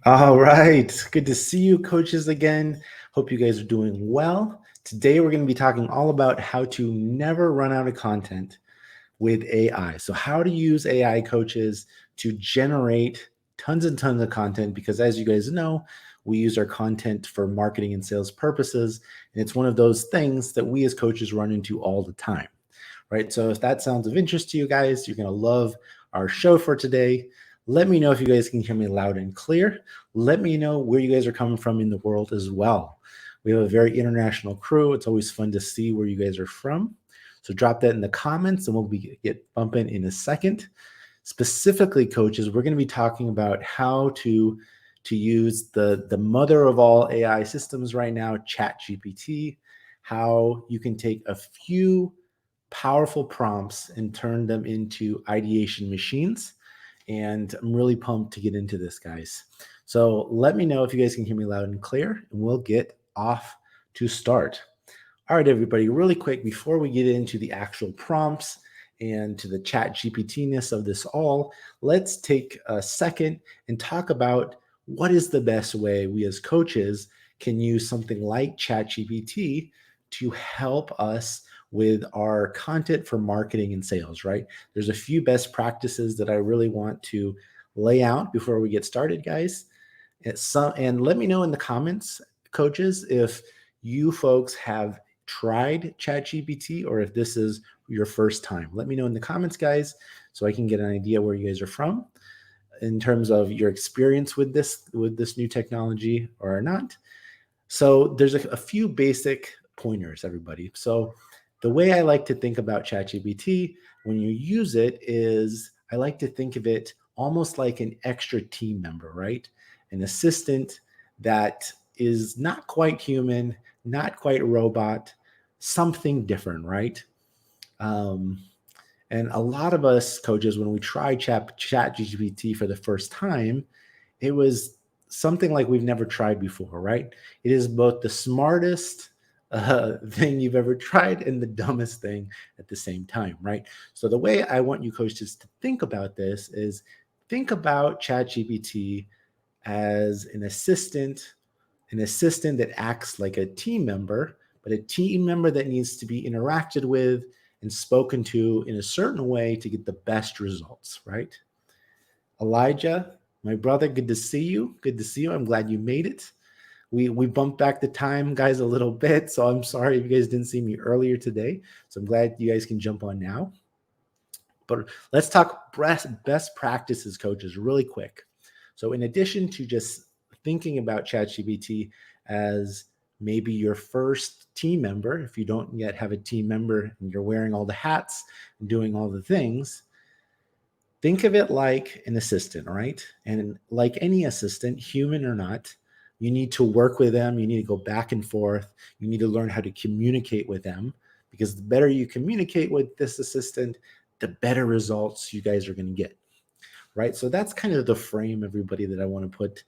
All right. Good to see you, coaches, again. Hope you guys are doing well. Today, we're going to be talking all about how to never run out of content with AI. So, how to use AI, coaches, to generate tons and tons of content. Because, as you guys know, we use our content for marketing and sales purposes. And it's one of those things that we as coaches run into all the time, right? So, if that sounds of interest to you guys, you're going to love our show for today. Let me know if you guys can hear me loud and clear. Let me know where you guys are coming from in the world as well. We have a very international crew. It's always fun to see where you guys are from. So drop that in the comments and we'll get bumping in a second. Specifically, coaches, we're going to be talking about how to use the mother of all AI systems right now, ChatGPT, how you can take a few powerful prompts and turn them into ideation machines. And I'm really pumped to get into this, guys. So let me know if you guys can hear me loud and clear, and we'll get off to start. All right, everybody, really quick before we get into the actual prompts and to the chat GPT-ness of this all, let's take a second and talk about what is the best way we as coaches can use something like ChatGPT to help us with our content for marketing and sales, right? There's a few best practices that I really want to lay out before we get started, guys. And let me know in the comments, coaches, if you folks have tried ChatGPT or if this is your first time. Let me know in the comments, guys, so I can get an idea where you guys are from in terms of your experience with this new technology or not. So there's a few basic pointers, everybody. So the way I like to think about ChatGPT when you use it is I like to think of it almost like an extra team member, right? An assistant that is not quite human, not quite robot, something different, right? Um, and a lot of us coaches, when we tried ChatGPT for the first time, it was something like we've never tried before, right? It is both the smartest thing you've ever tried and the dumbest thing at the same time, right? So the way I want you coaches to think about this is think about ChatGPT as an assistant that acts like a team member, but a team member that needs to be interacted with and spoken to in a certain way to get the best results, right? Elijah, my brother, good to see you. Good to see you. I'm glad you made it. We bumped back the time, guys, a little bit, so I'm sorry if you guys didn't see me earlier today. So I'm glad you guys can jump on now. But let's talk best practices, coaches, really quick. So in addition to just thinking about ChatGPT as maybe your first team member, if you don't yet have a team member and you're wearing all the hats and doing all the things, think of it like an assistant, right? And like any assistant, human or not, you need to work with them. You need to go back and forth. You need to learn how to communicate with them because the better you communicate with this assistant, the better results you guys are going to get, right? So that's kind of the frame, everybody, that I want to put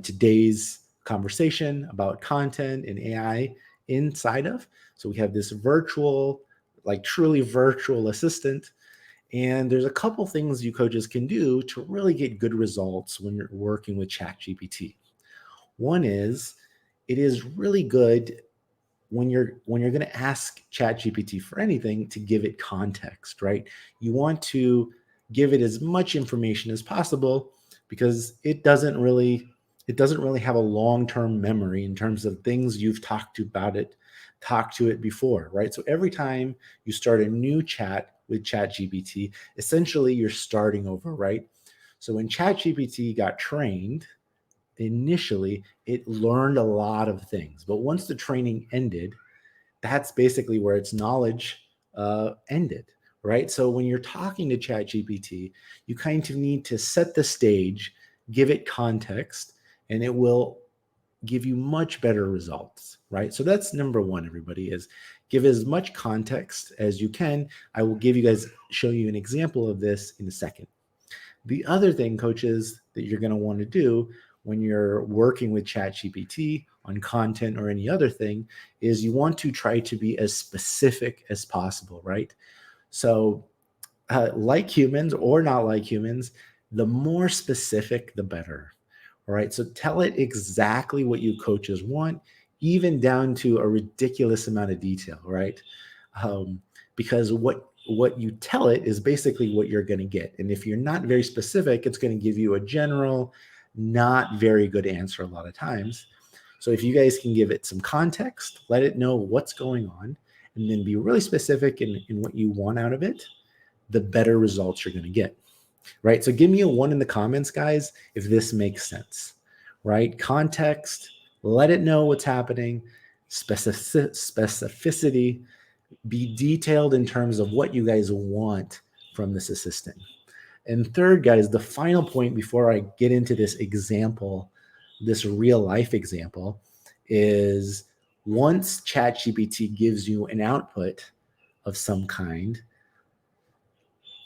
today's conversation about content and AI inside of. So we have this virtual, like truly virtual assistant, and there's a couple things you coaches can do to really get good results when you're working with ChatGPT. One is it is really good when you're going to ask ChatGPT for anything to give it context, right? You want to give it as much information as possible because it doesn't really have a long-term memory in terms of things you've talked to it before, right? So every time you start a new chat with ChatGPT, essentially you're starting over, right? So when ChatGPT got trained, initially it learned a lot of things, but once the training ended, that's basically where its knowledge ended, right? So when you're talking to ChatGPT, you kind of need to set the stage, give it context, and it will give you much better results, right? So that's number one, everybody, is give as much context as you can. I will show you an example of this in a second. The other thing, coaches, that you're going to want to do when you're working with ChatGPT on content or any other thing is you want to try to be as specific as possible, right? So, like humans or not like humans, the more specific, the better, All right. So tell it exactly what you coaches want, even down to a ridiculous amount of detail, right? Because what you tell it is basically what you're going to get. And if you're not very specific, it's going to give you a general, not very good answer a lot of times. So if you guys can give it some context, let it know what's going on, and then be really specific in what you want out of it, the better results you're going to get. Right. So give me a 1 in the comments, guys, if this makes sense. Right. Context, let it know what's happening, specificity, be detailed in terms of what you guys want from this assistant. And third, guys, the final point before I get into this example, this real life example, is once ChatGPT gives you an output of some kind,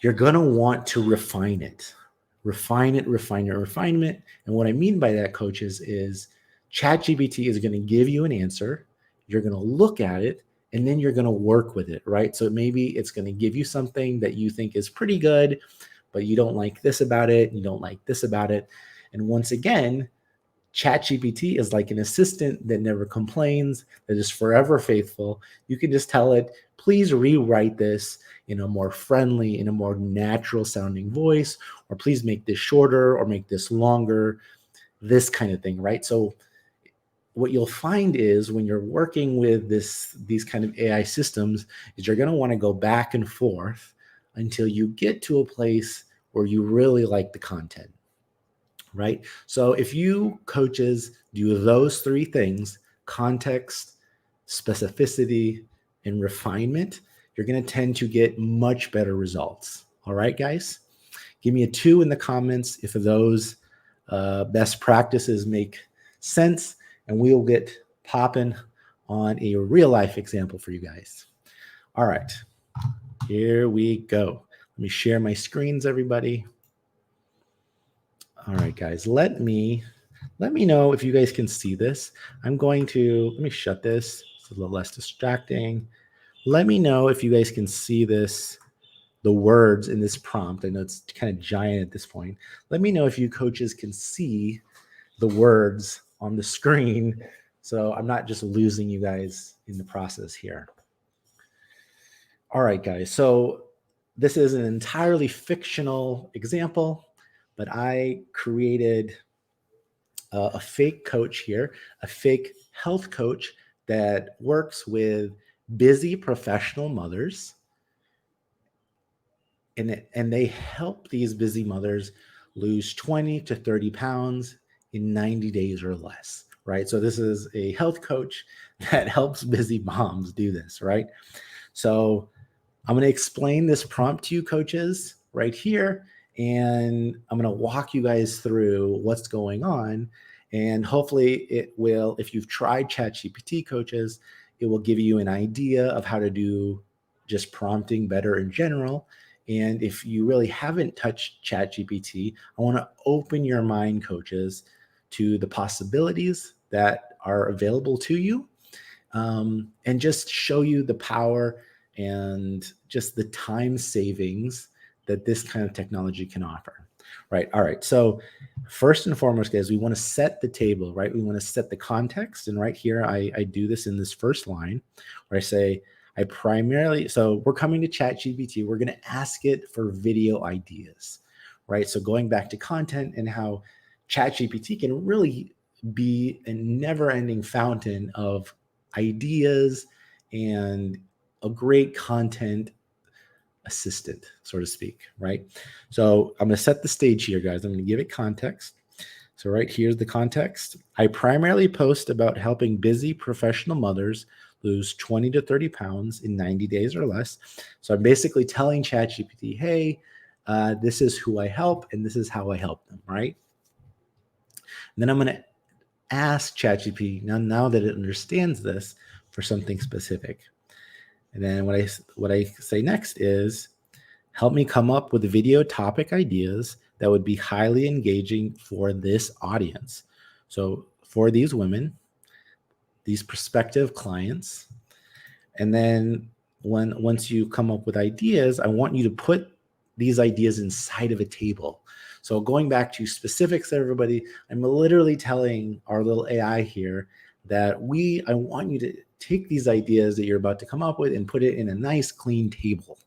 you're going to want to refine it. Refinement. And what I mean by that, coaches, is ChatGPT is going to give you an answer. You're going to look at it, and then you're going to work with it, right? So maybe it's going to give you something that you think is pretty good, but you don't like this about it, you don't like this about it. And once again, ChatGPT is like an assistant that never complains, that is forever faithful. You can just tell it, please rewrite this in a more friendly, in a more natural sounding voice, or please make this shorter or make this longer, this kind of thing, right? So what you'll find is when you're working with these kind of AI systems is you're going to want to go back and forth until you get to a place where you really like the content. Right? So if you coaches do those 3 things, context, specificity, and refinement, you're going to tend to get much better results. All right, guys? Give me a 2 in the comments if those best practices make sense, and we'll get popping on a real life example for you guys. All right, here we go. Let me share my screens, everybody. All right, guys, let me know if you guys can see this. Let me shut this. It's a little less distracting. Let me know if you guys can see this, the words in this prompt. I know it's kind of giant at this point. Let me know if you coaches can see the words on the screen, so I'm not just losing you guys in the process here. All right, guys, so this is an entirely fictional example, but I created a fake coach here, a fake health coach that works with busy professional mothers. And they help these busy mothers lose 20 to 30 pounds in 90 days or less, right? So this is a health coach that helps busy moms do this, right? So I'm going to explain this prompt to you, coaches, right here. And I'm going to walk you guys through what's going on. And hopefully it will, if you've tried ChatGPT, coaches, it will give you an idea of how to do just prompting better in general. And if you really haven't touched ChatGPT, I want to open your mind, coaches, to the possibilities that are available to you, and just show you the power and just the time savings that this kind of technology can offer. Right. All right. So first and foremost, guys, we want to set the table, right? We want to set the context. And right here, I do this in this first line where I say, so we're coming to ChatGPT. We're going to ask it for video ideas, right? So going back to content and how ChatGPT can really be a never-ending fountain of ideas and a great content assistant, so to speak, right? So I'm going to set the stage here, guys. I'm going to give it context. So right here's the context. I primarily post about helping busy professional mothers lose 20 to 30 pounds in 90 days or less. So I'm basically telling ChatGPT, hey, this is who I help and this is how I help them, right? And then I'm going to ask ChatGPT, now that it understands this, for something specific. And then what I say next is, help me come up with video topic ideas that would be highly engaging for this audience. So for these women, these prospective clients. And then once you come up with ideas, I want you to put these ideas inside of a table. So going back to specifics, everybody, I'm literally telling our little AI here that I want you to take these ideas that you're about to come up with and put it in a nice clean table,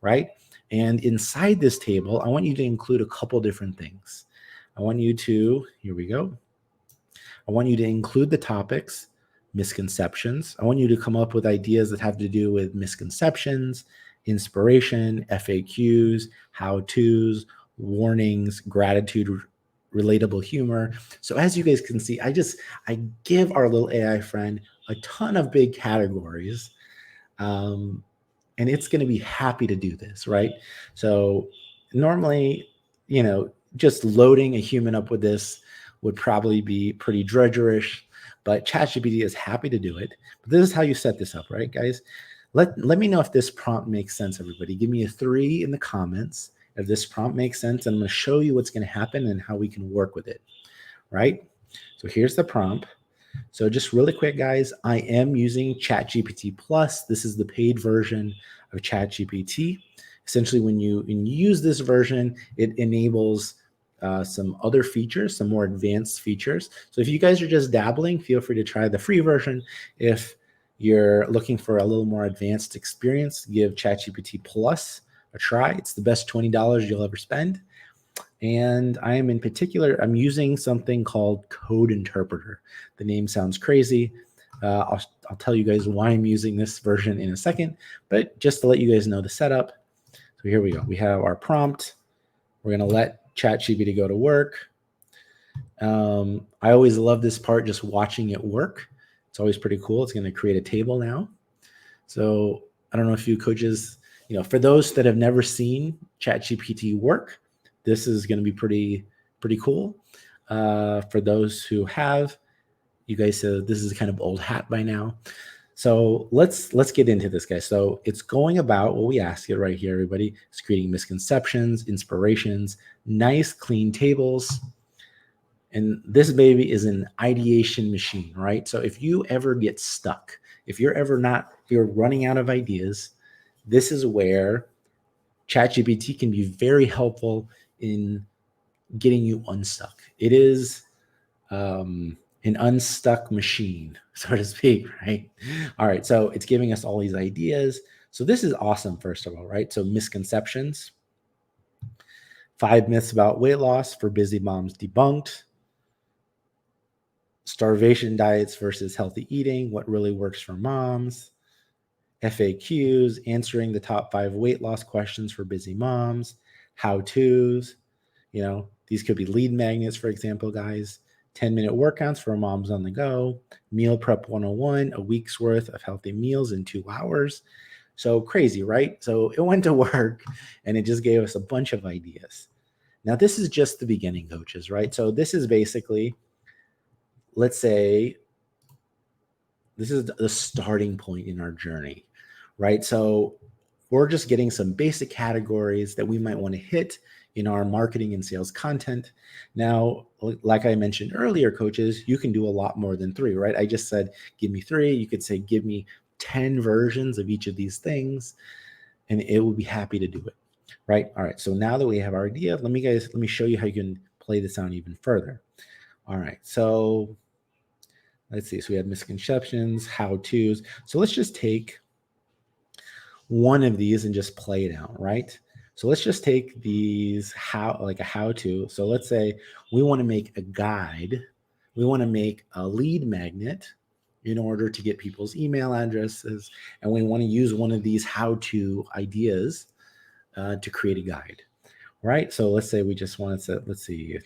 right? And inside this table, I want you to include a couple different things. I want you to, here we go. I want you to include the topics, misconceptions. I want you to come up with ideas that have to do with misconceptions, inspiration, FAQs, how-tos, warnings, gratitude, relatable humor. So as you guys can see, I give our little AI friend a ton of big categories. And it's going to be happy to do this, right? So normally, just loading a human up with this would probably be pretty drudgerish, but ChatGPT is happy to do it. But this is how you set this up, right, guys? Let me know if this prompt makes sense, everybody. Give me a 3 in the comments if this prompt makes sense, and I'm going to show you what's going to happen and how we can work with it, right? So here's the prompt. So just really quick, guys, I am using ChatGPT Plus. This is the paid version of ChatGPT. Essentially, when you use this version, it enables some other features, some more advanced features. So if you guys are just dabbling, feel free to try the free version. If you're looking for a little more advanced experience, give ChatGPT Plus a try. It's the best $20 you'll ever spend. And I'm using something called Code Interpreter. The name sounds crazy. I'll tell you guys why I'm using this version in a second, but just to let you guys know the setup. So here we go. We have our prompt. We're going to let ChatGPT go to work. I always love this part, just watching it work. It's always pretty cool. It's going to create a table now. So I don't know if you coaches, for those that have never seen ChatGPT work, this is going to be pretty cool. For those who have, you guys said this is kind of old hat by now. So let's get into this, guys. So it's going about what we ask it right here, everybody. It's creating misconceptions, inspirations, nice clean tables. And this baby is an ideation machine, right? So if you ever get stuck, if you're running out of ideas, this is where ChatGPT can be very helpful in getting you unstuck. It is an unstuck machine, so to speak, right? All right, so it's giving us all these ideas. So this is awesome, first of all, right? So misconceptions, 5 myths about weight loss for busy moms debunked, starvation diets versus healthy eating, what really works for moms, FAQs, answering the top 5 weight loss questions for busy moms, how-tos, these could be lead magnets, for example, guys, 10-minute workouts for moms on the go, meal prep 101, a week's worth of healthy meals in 2 hours. So crazy, right? So it went to work and it just gave us a bunch of ideas. Now, this is just the beginning, coaches, right? So this is basically, let's say, this is the starting point in our journey, right? So we're just getting some basic categories that we might want to hit in our marketing and sales content. Now, like I mentioned earlier, coaches, you can do a lot more than 3, right? I just said, give me 3. You could say, give me 10 versions of each of these things, and it will be happy to do it, right? All right, so now that we have our idea, let me show you how you can play this out even further. All right, so let's see. So we have misconceptions, how-tos. So let's just take one of these and just play it out, right? So let's just take these like a how-to. So let's say we want to make a guide. We want to make a lead magnet in order to get people's email addresses. And we want to use one of these how-to ideas to create a guide, right? So let's say we just want to set, let's see,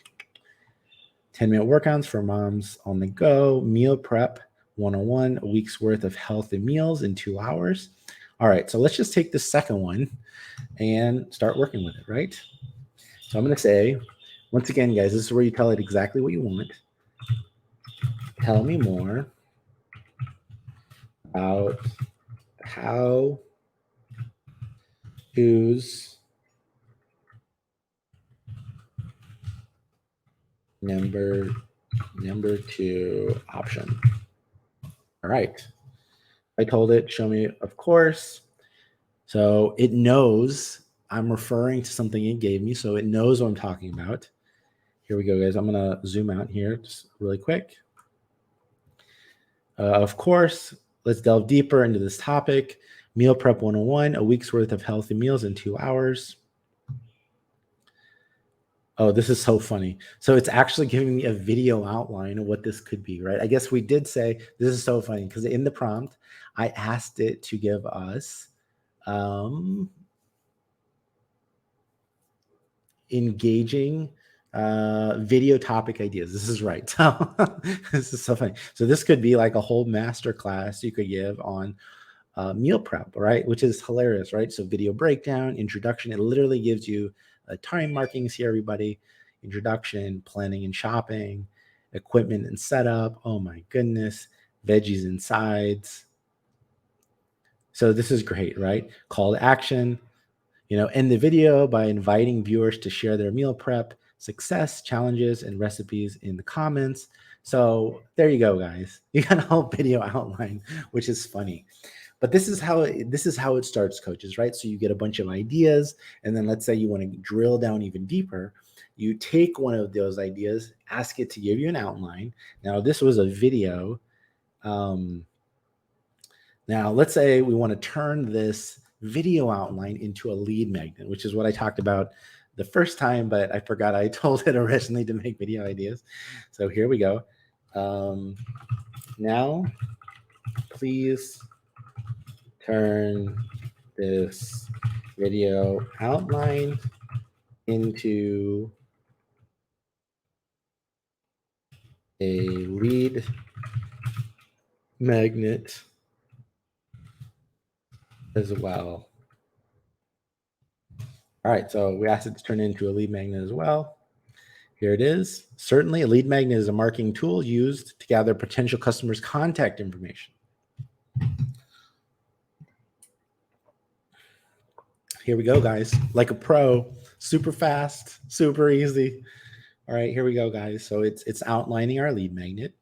10-minute workouts for moms on the go, meal prep 101, a week's worth of healthy meals in 2 hours. All right, so let's just take the second one and start working with it, right? So I'm going to say, once again, guys, this is where you tell it exactly what you want. Tell me more about how to's number 2 option. All right. I told it, show me, of course. So it knows I'm referring to something it gave me, so it knows what I'm talking about. Here we go, guys. I'm going to zoom out here just really quick. Of course, let's delve deeper into this topic. Meal Prep 101, a week's worth of healthy meals in 2 hours. Oh, this is so funny. So it's actually giving me a video outline of what this could be, right? I guess we did say this is so funny because in the prompt, I asked it to give us engaging video topic ideas. This is right. So this is so funny. So this could be like a whole master class you could give on meal prep, right? Which is hilarious, right? So video breakdown, introduction. It literally gives you time markings here, everybody. Introduction, planning and shopping, equipment and setup. Oh my goodness. Veggies and sides. So this is great, right? Call to action. End the video by inviting viewers to share their meal prep success, challenges, and recipes in the comments. So there you go, guys. You got a whole video outline, which is funny. But this is how it starts, coaches, right? So you get a bunch of ideas, and then let's say you want to drill down even deeper. You take one of those ideas, ask it to give you an outline. Now, this was a video. Now, let's say we want to turn this video outline into a lead magnet, which is what I talked about the first time, but I forgot I told it originally to make video ideas. So here we go. Now, please turn this video outline into a lead magnet as well. All right, so we asked it to turn it into a lead magnet as well. Here it is. Certainly, a lead magnet is a marketing tool used to gather potential customers' contact information. Here we go, guys. Like a pro, super fast, super easy. All right, here we go, guys. So it's outlining our lead magnet.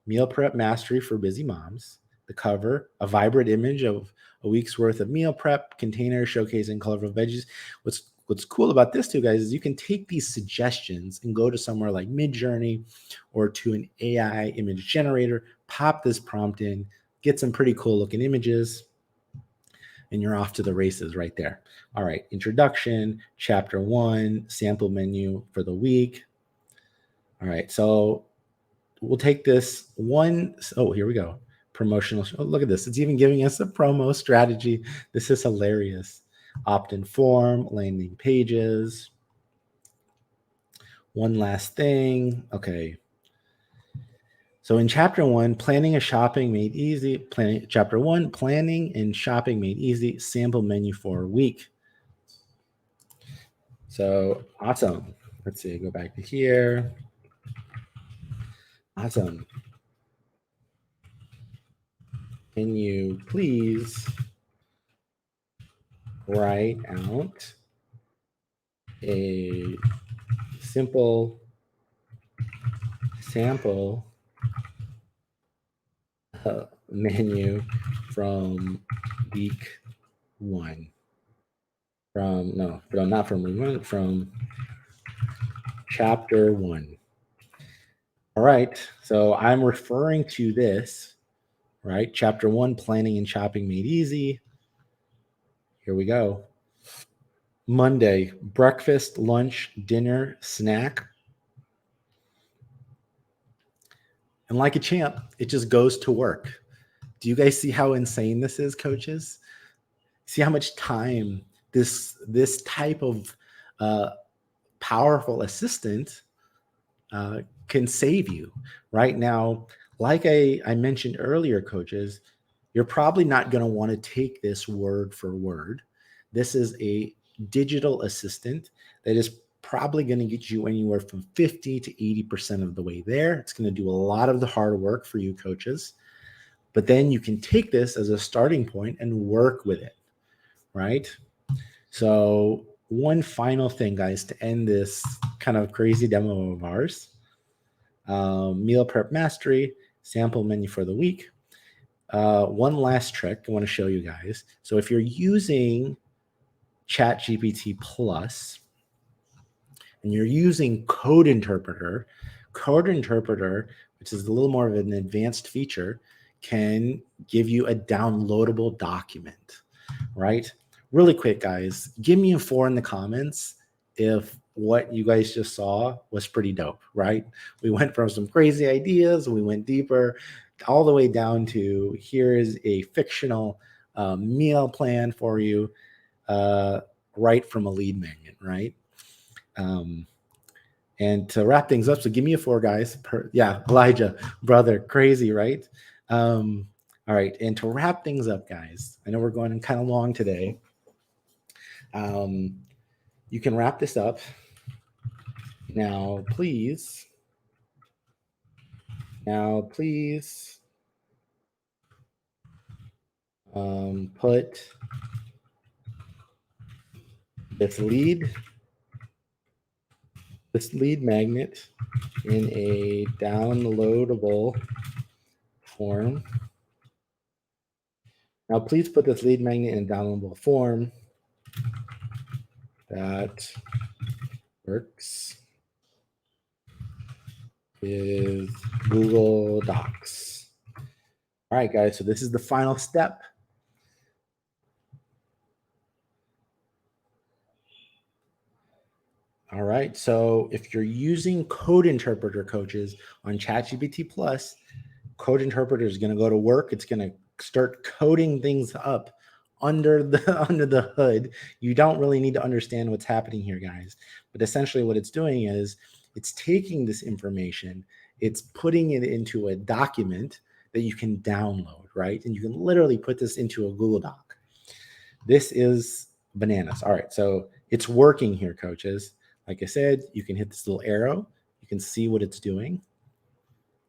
Meal prep mastery for busy moms. The cover, a vibrant image of a week's worth of meal prep, container showcasing colorful veggies. What's cool about this too, guys, is you can take these suggestions and go to somewhere like Midjourney or to an AI image generator, pop this prompt in, get some pretty cool looking images, and you're off to the races right there. All right, introduction, chapter 1, sample menu for the week. All right, so we'll take this one. Oh, here we go. Promotional. Oh, look at this. It's even giving us a promo strategy. This is hilarious. Opt-in form, landing pages. One last thing. Okay. So in chapter 1, planning and shopping made easy. Chapter 1, planning and shopping made easy. Sample menu for a week. So awesome. Let's see. Go back to here. Awesome. Can you please write out a simple sample menu from week 1? Not from week 1, from chapter 1. All right, so I'm referring to this, right? Chapter 1, planning and shopping made easy. Here we go. Monday, breakfast, lunch, dinner, snack. And like a champ, it just goes to work. Do you guys see how insane this is, coaches? See how much time this type of powerful assistant can save you right now. Like I mentioned earlier, coaches, you're probably not going to want to take this word for word. This is a digital assistant that is probably going to get you anywhere from 50 to 80% of the way there. It's going to do a lot of the hard work for you, coaches. But then you can take this as a starting point and work with it, right? So one final thing, guys, to end this kind of crazy demo of ours. Meal prep mastery, sample menu for the week. One last trick I want to show you guys. So if you're using ChatGPT Plus, and you're using Code Interpreter, which is a little more of an advanced feature, can give you a downloadable document, right? Really quick, guys, give me a 4 in the comments if what you guys just saw was pretty dope, right? We went from some crazy ideas, we went deeper, all the way down to here is a fictional meal plan for you, right from a lead magnet, right? And to wrap things up, so give me a 4, guys. Yeah, Elijah, brother, crazy, right? All right, and to wrap things up, guys, I know we're going kind of long today. You can wrap this up. Now, please, put this lead magnet in a downloadable form. Now, please put this lead magnet in a downloadable form that works with Google Docs. All right, guys, so this is the final step. All right, so if you're using Code Interpreter, coaches, on ChatGPT Plus, Code Interpreter is going to go to work. It's going to start coding things up under the hood. You don't really need to understand what's happening here, guys. But essentially what it's doing is it's taking this information, it's putting it into a document that you can download, right? And you can literally put this into a Google Doc. This is bananas. All right, so it's working here, coaches. Like I said, you can hit this little arrow. You can see what it's doing.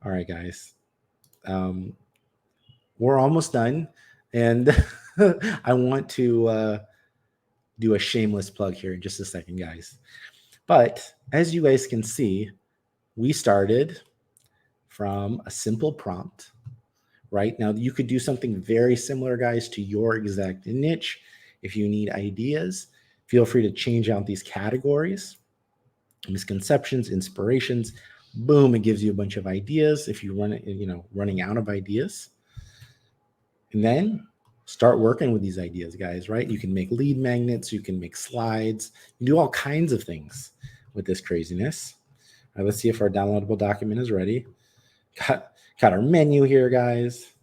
All right, guys. We're almost done. And I want to do a shameless plug here in just a second, guys. But as you guys can see, we started from a simple prompt, right? Now, you could do something very similar, guys, to your exact niche. If you need ideas, feel free to change out these categories: misconceptions, inspirations. Boom, it gives you a bunch of ideas if you running out of ideas. And then start working with these ideas, guys, right? You can make lead magnets, you can make slides, you do all kinds of things with this craziness. All right, let's see if our downloadable document is ready. Got our menu here, guys.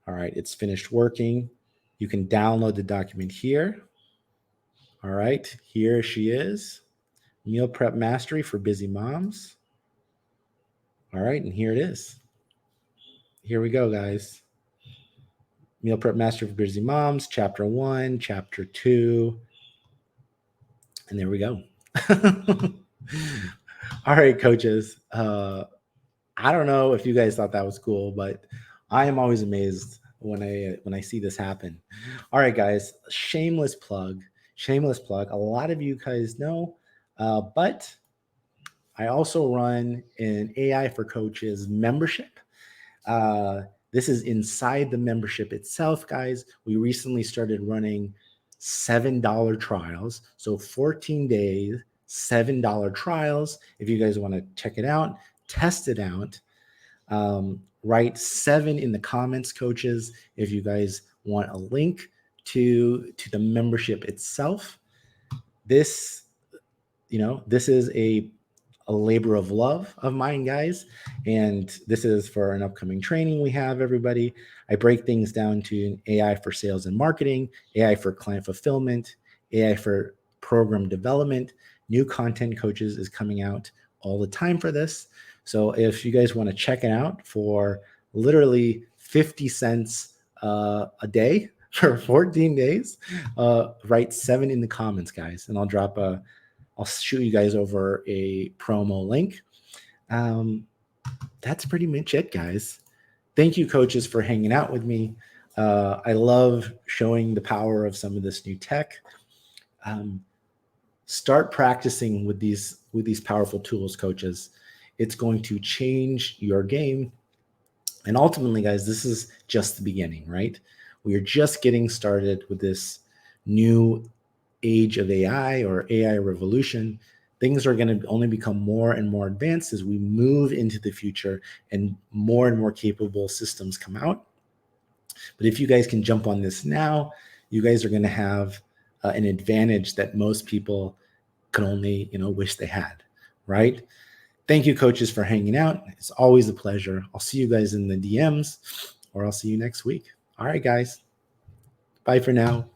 All right, it's finished working. You can download the document here. All right, here she is. Meal prep mastery for busy moms. All right, and here it is. Here we go, guys. Meal prep mastery for busy moms, chapter 1, chapter 2. And there we go. All right, coaches. I don't know if you guys thought that was cool, but I am always amazed when I see this happen. All right, guys. Shameless plug. A lot of you guys know, but I also run an AI for Coaches membership. This is inside the membership itself, guys. We recently started running $7 trials. So 14 days, $7 trials. If you guys want to check it out, test it out. Write 7 in the comments, coaches, if you guys want a link to the membership itself. This is a labor of love of mine, guys. And this is for an upcoming training we have, everybody. I break things down to AI for sales and marketing, AI for client fulfillment, AI for program development. New content, coaches, is coming out all the time for this. So if you guys want to check it out for literally 50 cents a day for 14 days, write 7 in the comments, guys, and I'll shoot you guys over a promo link. That's pretty much it, guys. Thank you, coaches, for hanging out with me. I love showing the power of some of this new tech. Start practicing with these powerful tools, coaches. It's going to change your game. And ultimately, guys, this is just the beginning, right? We are just getting started with this new age of AI or AI revolution, things are going to only become more and more advanced as we move into the future and more capable systems come out. But if you guys can jump on this now, you guys are going to have an advantage that most people could only, wish they had, right? Thank you, coaches, for hanging out. It's always a pleasure. I'll see you guys in the DMs, or I'll see you next week. All right, guys. Bye for now.